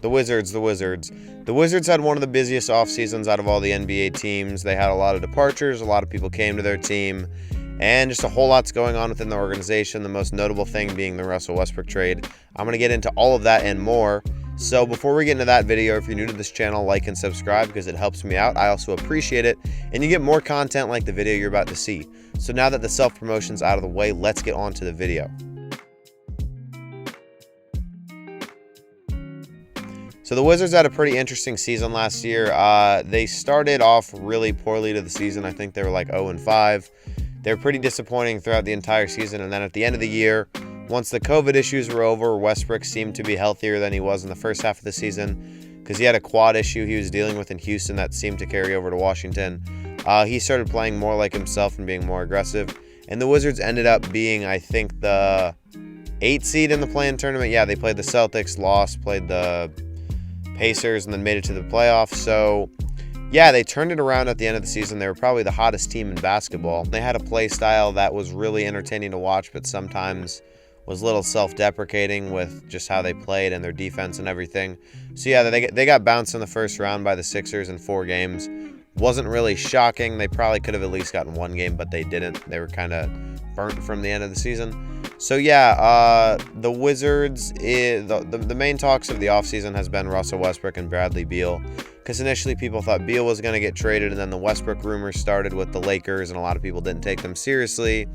The Wizards. The Wizards had one of the busiest off seasons out of all the NBA teams. They had a lot of departures, a lot of people came to their team, and just a whole lot's going on within the organization, the most notable thing being the Russell Westbrook trade. I'm going to get into all of that and more. So before we get into that video, if you're new to this channel, like and subscribe because it helps me out. I also appreciate it, and you get more content like the video you're about to see. So now that the self-promotion's out of the way, let's get on to the video. So the Wizards had a pretty interesting season last year. They started off really poorly to the season. I think they were like 0-5. They were pretty disappointing throughout the entire season. And then at the end of the year, once the COVID issues were over, Westbrook seemed to be healthier than he was in the first half of the season because he had a quad issue he was dealing with in Houston that seemed to carry over to Washington. He started playing more like himself and being more aggressive. And the Wizards ended up being, I think, the 8th seed in the play-in tournament. Yeah, they played the Celtics, lost, played the Pacers, and then made it to the playoffs. So yeah, they turned it around at the end of the season. They were probably the hottest team in basketball. They had a play style that was really entertaining to watch, but sometimes was a little self-deprecating with just how they played and their defense and everything. So yeah, they got bounced in the first round by the Sixers in 4 games. Wasn't really shocking. They probably could have at least gotten 1 game, but they didn't. They were kind of burnt from the end of the season. So yeah, the Wizards, the main talks of the offseason has been Russell Westbrook and Bradley Beal, because initially people thought Beal was going to get traded, and then the Westbrook rumors started with the Lakers, and a lot of people didn't take them seriously.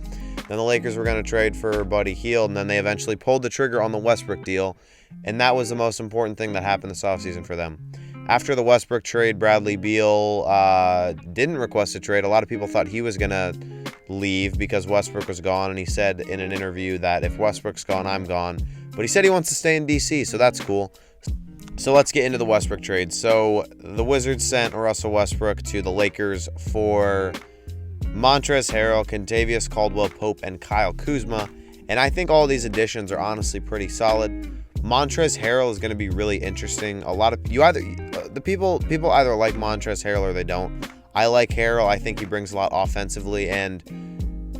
Then the Lakers were going to trade for Buddy Hield, and then they eventually pulled the trigger on the Westbrook deal, and that was the most important thing that happened this offseason for them. After the Westbrook trade, Bradley Beal didn't request a trade. A lot of people thought he was going to leave because Westbrook was gone, and he said in an interview that if Westbrook's gone, I'm gone. But he said he wants to stay in DC, so that's cool. So let's get into the Westbrook trade. So the Wizards sent Russell Westbrook to the Lakers for Montrezl Harrell, Kentavious Caldwell-Pope, and Kyle Kuzma. And I think all these additions are honestly pretty solid. Montrezl Harrell is going to be really interesting. A lot of people either like Montrezl Harrell or they don't. I like Harrell. I think he brings a lot offensively and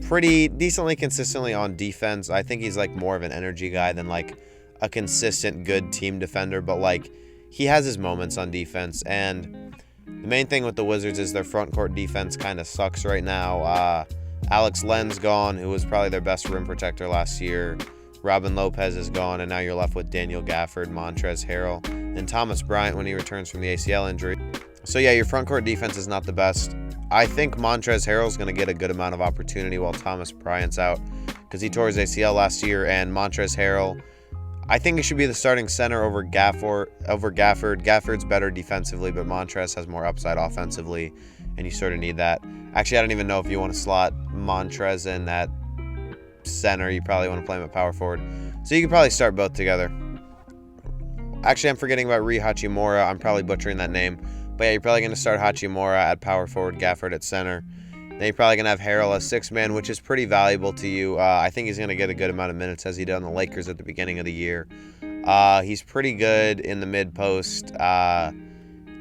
pretty decently consistently on defense. I think he's like more of an energy guy than like a consistent good team defender, but like he has his moments on defense. And the main thing with the Wizards is their front court defense kind of sucks right now. Alex Len's gone, who was probably their best rim protector last year. Robin Lopez is gone, and now you're left with Daniel Gafford, Montrezl Harrell, and Thomas Bryant when he returns from the ACL injury. So yeah, your front court defense is not the best. I think Montrezl Harrell is going to get a good amount of opportunity while Thomas Bryant's out because he tore his ACL last year, and Montrezl Harrell, I think he should be the starting center over Gafford. Gafford's better defensively, but Montrezl has more upside offensively, and you sort of need that. Actually, I don't even know if you want to slot Montrezl in at center. You probably want to play him at power forward. So you can probably start both together. Actually, I'm forgetting about Rui Hachimura. I'm probably butchering that name. But yeah, you're probably going to start Hachimura at power forward, Gafford at center. Then you're probably going to have Harrell as 6-man, which is pretty valuable to you. I think he's going to get a good amount of minutes as he did on the Lakers at the beginning of the year. He's pretty good in the mid-post.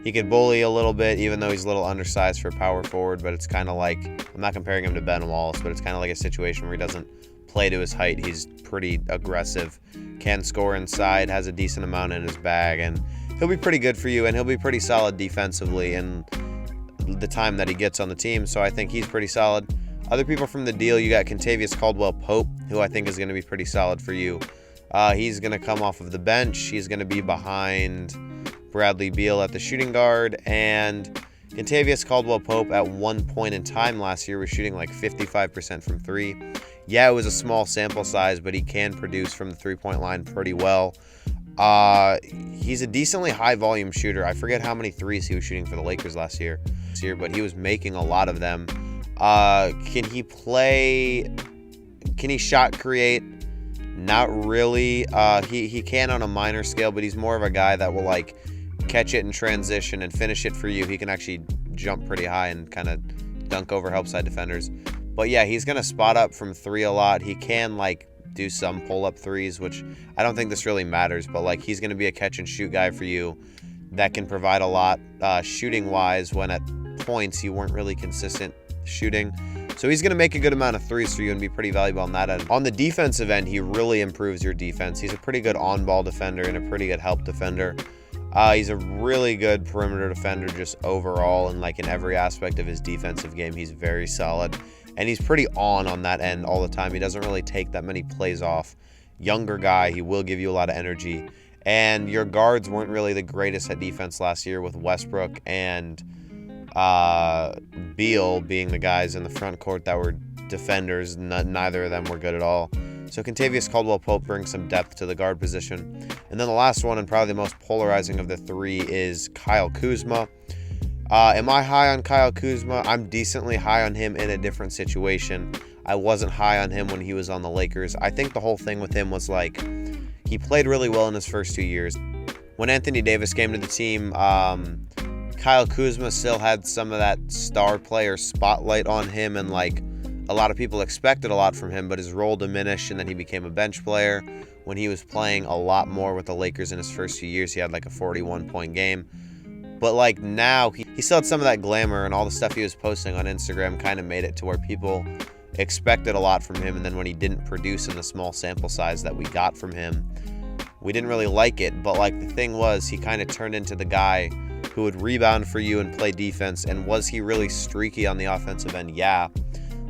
He could bully a little bit, even though he's a little undersized for power forward. But it's kind of like, I'm not comparing him to Ben Wallace, but it's kind of like a situation where he doesn't play to his height. He's pretty aggressive, can score inside, has a decent amount in his bag, and he'll be pretty good for you, and he'll be pretty solid defensively in the time that he gets on the team. So I think he's pretty solid. Other people from the deal, you got Kentavious Caldwell-Pope, who I think is going to be pretty solid for you. He's going to come off of the bench. He's going to be behind Bradley Beal at the shooting guard, and Kentavious Caldwell-Pope at one point in time last year was shooting like 55% from 3. Yeah, it was a small sample size, but he can produce from the 3-point line pretty well. He's a decently high volume shooter. I forget how many threes he was shooting for the Lakers last year, but he was making a lot of them. Can he play? Can he shot create? Not really. He can on a minor scale, but he's more of a guy that will like catch it in transition and finish it for you. He can actually jump pretty high and kind of dunk over help side defenders. But yeah, he's going to spot up from 3 a lot. He can like do some pull-up threes, which I don't think this really matters, but like he's going to be a catch-and-shoot guy for you that can provide a lot shooting-wise when at points you weren't really consistent shooting. So he's going to make a good amount of threes for you and be pretty valuable on that end. On the defensive end, he really improves your defense. He's a pretty good on-ball defender and a pretty good help defender. He's a really good perimeter defender just overall, and like in every aspect of his defensive game, he's very solid. And he's pretty on that end all the time. He doesn't really take that many plays off. Younger guy, he will give you a lot of energy. And your guards weren't really the greatest at defense last year, with Westbrook and Beal being the guys in the front court that were defenders. Neither of them were good at all. So Kentavious Caldwell-Pope brings some depth to the guard position. And then the last one, and probably the most polarizing of the three, is Kyle Kuzma. Am I high on Kyle Kuzma? I'm decently high on him in a different situation. I wasn't high on him when he was on the Lakers. I think the whole thing with him was like, he played really well in his first 2 years. When Anthony Davis came to the team, Kyle Kuzma still had some of that star player spotlight on him, and like a lot of people expected a lot from him, but his role diminished, and then he became a bench player. When he was playing a lot more with the Lakers in his first few years, he had like a 41-point game. But like now, he still had some of that glamour, and all the stuff he was posting on Instagram kind of made it to where people expected a lot from him. And then when he didn't produce in the small sample size that we got from him, we didn't really like it. But like the thing was, he kind of turned into the guy who would rebound for you and play defense. And was he really streaky on the offensive end? Yeah.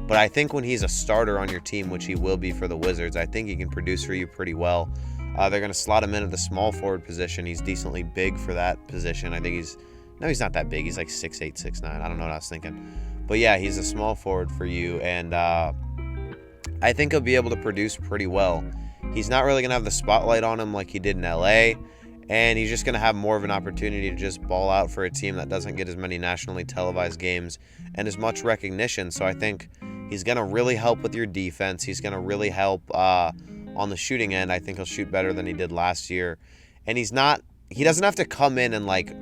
But I think when he's a starter on your team, which he will be for the Wizards, I think he can produce for you pretty well. They're going to slot him in at the small forward position. He's decently big for that position. I think he's not that big. He's like 6'8", 6'9". I don't know what I was thinking. But yeah, he's a small forward for you. And I think he'll be able to produce pretty well. He's not really going to have the spotlight on him like he did in LA. And he's just going to have more of an opportunity to just ball out for a team that doesn't get as many nationally televised games and as much recognition. So I think he's going to really help with your defense. He's going to really help on the shooting end. I think he'll shoot better than he did last year. And he doesn't have to come in and like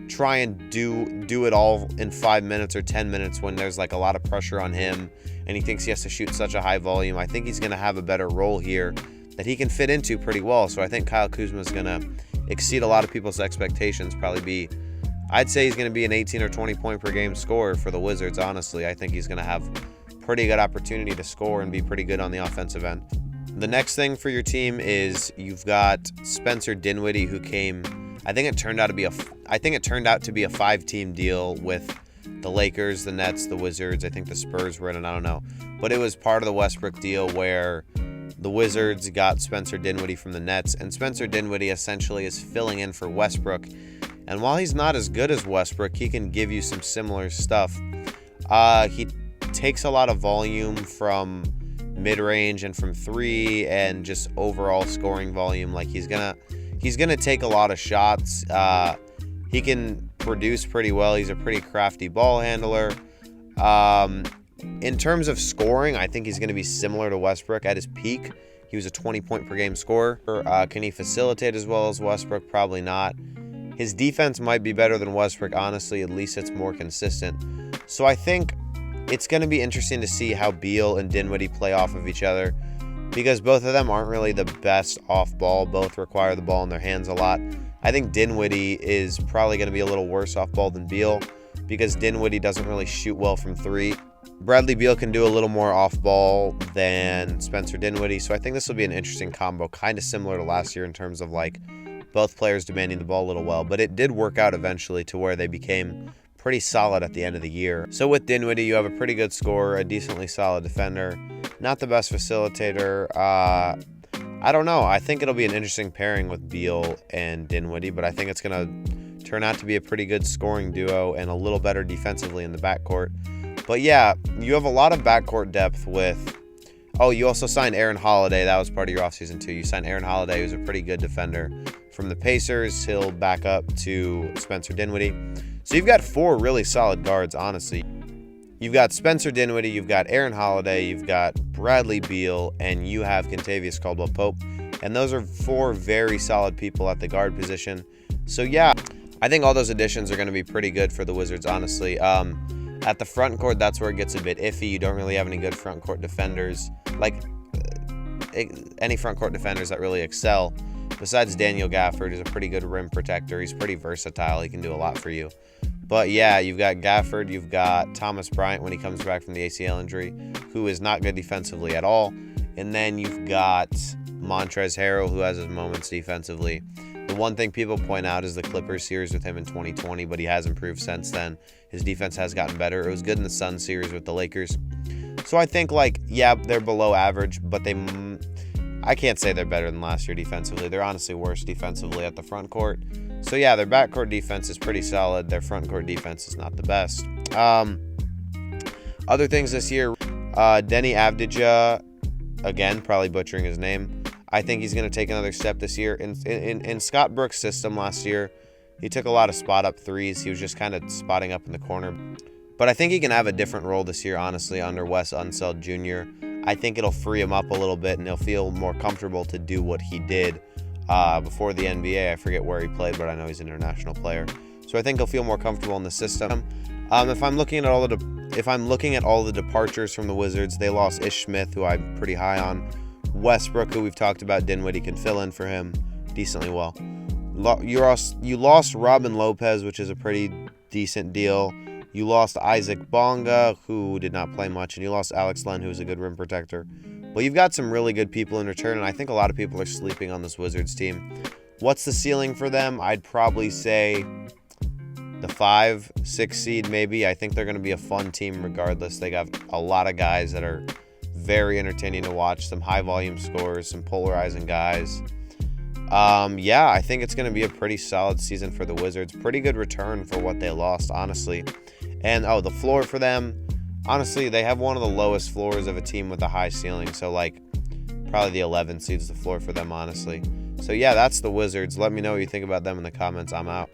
try and do it all in 5 minutes or 10 minutes when there's like a lot of pressure on him and he thinks he has to shoot such a high volume. I think he's going to have a better role here that he can fit into pretty well. So I think Kyle Kuzma is going to exceed a lot of people's expectations. I'd say he's going to be an 18 or 20 point per game scorer for the Wizards. Honestly, I think he's going to have pretty good opportunity to score and be pretty good on the offensive end. The next thing for your team is you've got Spencer Dinwiddie, who came, I think it turned out to be a 5-team deal with the Lakers, the Nets, the Wizards. I think the Spurs were in it, I don't know. But it was part of the Westbrook deal where the Wizards got Spencer Dinwiddie from the Nets, and Spencer Dinwiddie essentially is filling in for Westbrook. And while he's not as good as Westbrook, he can give you some similar stuff. He takes a lot of volume from mid-range and from three, and just overall scoring volume. Like he's gonna take a lot of shots. He can produce pretty well. He's a pretty crafty ball handler. In terms of scoring, I think he's going to be similar to Westbrook at his peak. He was a 20-point-per-game scorer. Can he facilitate as well as Westbrook? Probably not. His defense might be better than Westbrook, honestly. At least it's more consistent. So I think it's going to be interesting to see how Beal and Dinwiddie play off of each other, because both of them aren't really the best off-ball. Both require the ball in their hands a lot. I think Dinwiddie is probably going to be a little worse off-ball than Beal, because Dinwiddie doesn't really shoot well from three. Bradley Beal can do a little more off-ball than Spencer Dinwiddie, so I think this will be an interesting combo, kind of similar to last year in terms of like both players demanding the ball a little well. But it did work out eventually to where they became pretty solid at the end of the year. So with Dinwiddie, you have a pretty good scorer, a decently solid defender, not the best facilitator. I don't know. I think it'll be an interesting pairing with Beal and Dinwiddie, but I think it's going to turn out to be a pretty good scoring duo and a little better defensively in the backcourt. But yeah, you have a lot of backcourt depth with... Oh, you also signed Aaron Holiday. That was part of your offseason too. You signed Aaron Holiday, who's a pretty good defender from the Pacers. He'll back up to Spencer Dinwiddie. So you've got four really solid guards, honestly. You've got Spencer Dinwiddie, you've got Aaron Holiday, you've got Bradley Beal, and you have Kentavious Caldwell-Pope. And those are four very solid people at the guard position. So yeah, I think all those additions are going to be pretty good for the Wizards, honestly. At the front court, that's where it gets a bit iffy. You don't really have any good front court defenders, like any front court defenders that really excel. Besides Daniel Gafford, who's a pretty good rim protector. He's pretty versatile. He can do a lot for you. But yeah, you've got Gafford, you've got Thomas Bryant when he comes back from the ACL injury, who is not good defensively at all. And then you've got Montrezl Harrell, who has his moments defensively. The one thing people point out is the Clippers series with him in 2020, but he has improved since then. His defense has gotten better. It was good in the Suns series with the Lakers. So I think, yeah, they're below average, but I can't say they're better than last year defensively. They're honestly worse defensively at the front court. So yeah, their backcourt defense is pretty solid. Their front court defense is not the best. Other things this year, Denny Avdija, again, probably butchering his name. I think he's going to take another step this year. In Scott Brooks' system last year, he took a lot of spot-up threes. He was just kind of spotting up in the corner. But I think he can have a different role this year, honestly, under Wes Unseld Jr. I think it'll free him up a little bit, and he'll feel more comfortable to do what he did before the NBA. I forget where he played, but I know he's an international player. So I think he'll feel more comfortable in the system. If I'm looking at all the departures from the Wizards, they lost Ish Smith, who I'm pretty high on. Westbrook, who we've talked about, Dinwiddie can fill in for him decently well. You lost Robin Lopez, which is a pretty decent deal. You lost Isaac Bonga, who did not play much, and you lost Alex Len, who's a good rim protector. But you've got some really good people in return, and I think a lot of people are sleeping on this Wizards team. What's the ceiling for them? I'd probably say the 5-6 seed maybe. I think they're going to be a fun team regardless. They got a lot of guys that are very entertaining to watch, some high-volume scorers, some polarizing guys. Yeah, I think it's going to be a pretty solid season for the Wizards. Pretty good return for what they lost, honestly. And, the floor for them, honestly, they have one of the lowest floors of a team with a high ceiling. So, probably the 11 seed's the floor for them, honestly. So, yeah, that's the Wizards. Let me know what you think about them in the comments. I'm out.